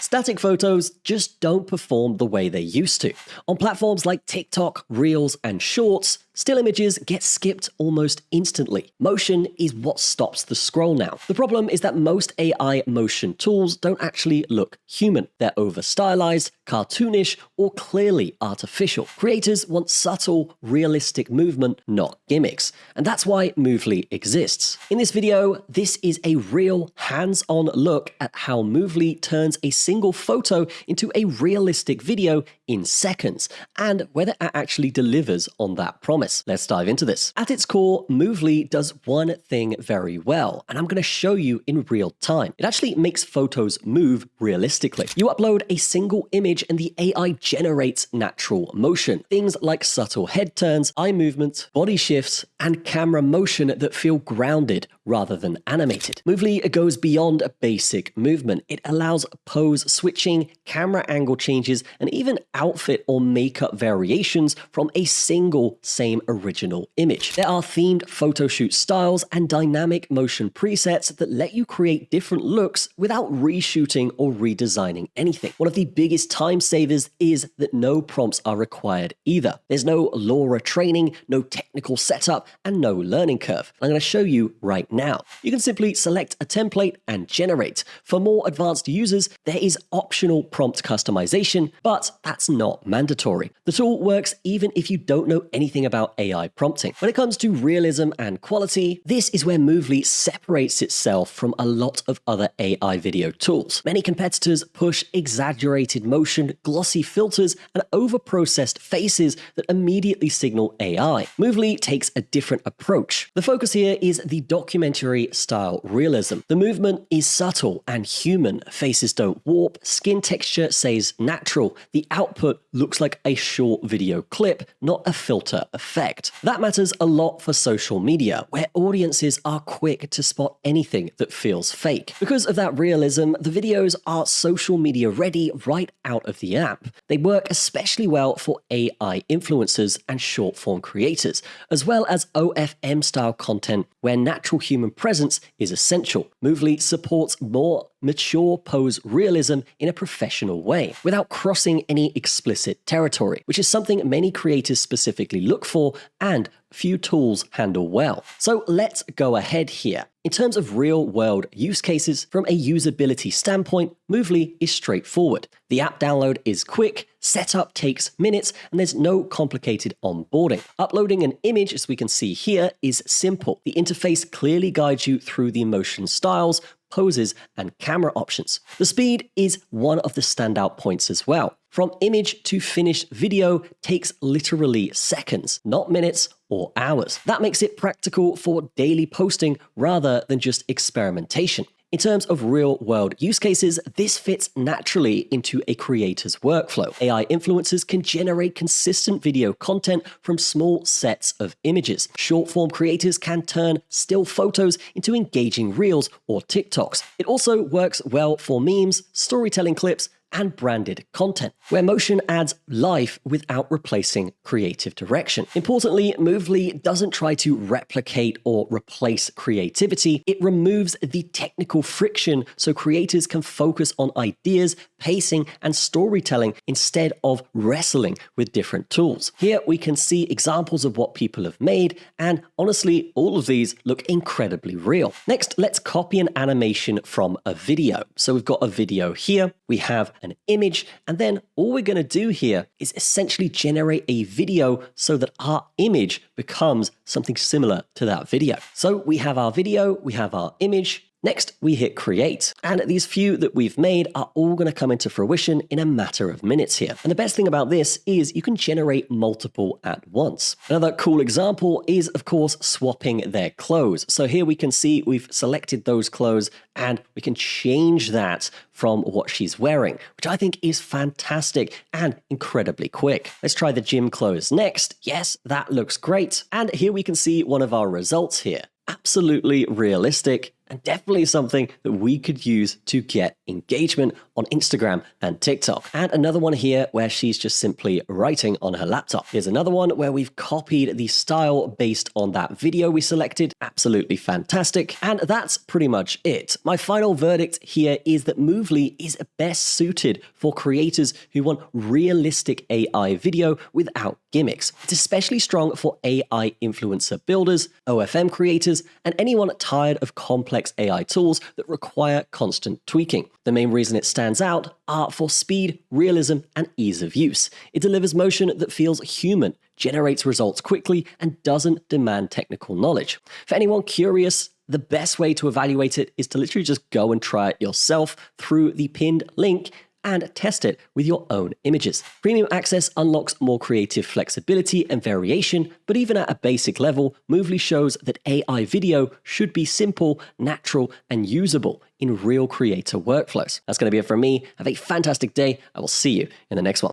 Static photos just don't perform the way they used to. On platforms like TikTok, Reels, and Shorts, still images get skipped almost instantly. Motion is what stops the scroll now. The problem is that most AI motion tools don't actually look human. They're over-stylized, cartoonish, or clearly artificial. Creators want subtle, realistic movement, not gimmicks. And that's why Movely exists. In this video, this is a real hands-on look at how Movely turns a single photo into a realistic video in seconds, and whether it actually delivers on that promise. Let's dive into this. At its core, Movely does one thing very well, and I'm going to show you in real time. It actually makes photos move realistically. You upload a single image and the AI generates natural motion. Things like subtle head turns, eye movement, body shifts, and camera motion that feel grounded rather than animated. Movely goes beyond a basic movement. It allows pose switching, camera angle changes, and even outfit or makeup variations from a single same original image. There are themed photo shoot styles and dynamic motion presets that let you create different looks without reshooting or redesigning anything. One of the biggest time savers is that no prompts are required either. There's no LoRa training, no technical setup, and no learning curve. I'm going to show you right now. You can simply select a template and generate. For more advanced users, there is optional prompt customization, but that's not mandatory. The tool works even if you don't know anything about AI prompting. When it comes to realism and quality, this is where Movely separates itself from a lot of other AI video tools. Many competitors push exaggerated motion, glossy filters, and overprocessed faces that immediately signal AI. Movely takes a different approach. The focus here is the documentary-style realism. The movement is subtle and human. Faces don't warp, skin texture stays natural. The output looks like a short video clip, not a filter effect. That matters a lot for social media, where audiences are quick to spot anything that feels fake. Because of that realism, the videos are social media ready right out of the app. They work especially well for AI influencers and short-form creators, as well as OFM-style content where natural human presence is essential. Movely supports more mature pose realism in a professional way, without crossing any explicit territory, which is something many creators specifically look for and few tools handle well. So let's go ahead here. In terms of real-world use cases, from a usability standpoint, Movely is straightforward. The app download is quick, setup takes minutes, and there's no complicated onboarding. Uploading an image, as we can see here, is simple. The interface clearly guides you through the motion styles, poses, and camera options. The speed is one of the standout points as well. From image to finished video takes literally seconds, not minutes or hours. That makes it practical for daily posting rather than just experimentation. In terms of real-world use cases, this fits naturally into a creator's workflow. AI influencers can generate consistent video content from small sets of images. Short-form creators can turn still photos into engaging reels or TikToks. It also works well for memes, storytelling clips, and branded content, where motion adds life without replacing creative direction. Importantly, Movely doesn't try to replicate or replace creativity. It removes the technical friction so creators can focus on ideas, pacing, and storytelling instead of wrestling with different tools. Here we can see examples of what people have made, and honestly, all of these look incredibly real. Next, let's copy an animation from a video. So we've got a video here, we have an image, and then all we're going to do here is essentially generate a video so that our image becomes something similar to that video. So we have our video, we have our image. Next, we hit create, and these few that we've made are all going to come into fruition in a matter of minutes here. And the best thing about this is you can generate multiple at once. Another cool example is, of course, swapping their clothes. So here we can see we've selected those clothes and we can change that from what she's wearing, which I think is fantastic and incredibly quick. Let's try the gym clothes next. Yes, that looks great. And here we can see one of our results here. Absolutely realistic and definitely something that we could use to get engagement on Instagram and TikTok. And another one here where she's just simply writing on her laptop. Here's another one where we've copied the style based on that video we selected. Absolutely fantastic. And that's pretty much it. My final verdict here is that Movely is best suited for creators who want realistic AI video without gimmicks. It's especially strong for AI influencer builders, OFM creators, and anyone tired of complex AI tools that require constant tweaking. The main reason it stands out are for speed, realism, and ease of use. It delivers motion that feels human, generates results quickly, and doesn't demand technical knowledge. For anyone curious, the best way to evaluate it is to literally just go and try it yourself through the pinned link and test it with your own images. Premium access unlocks more creative flexibility and variation, but even at a basic level, Movely shows that AI video should be simple, natural, and usable in real creator workflows. That's going to be it from me. Have a fantastic day. I will see you in the next one.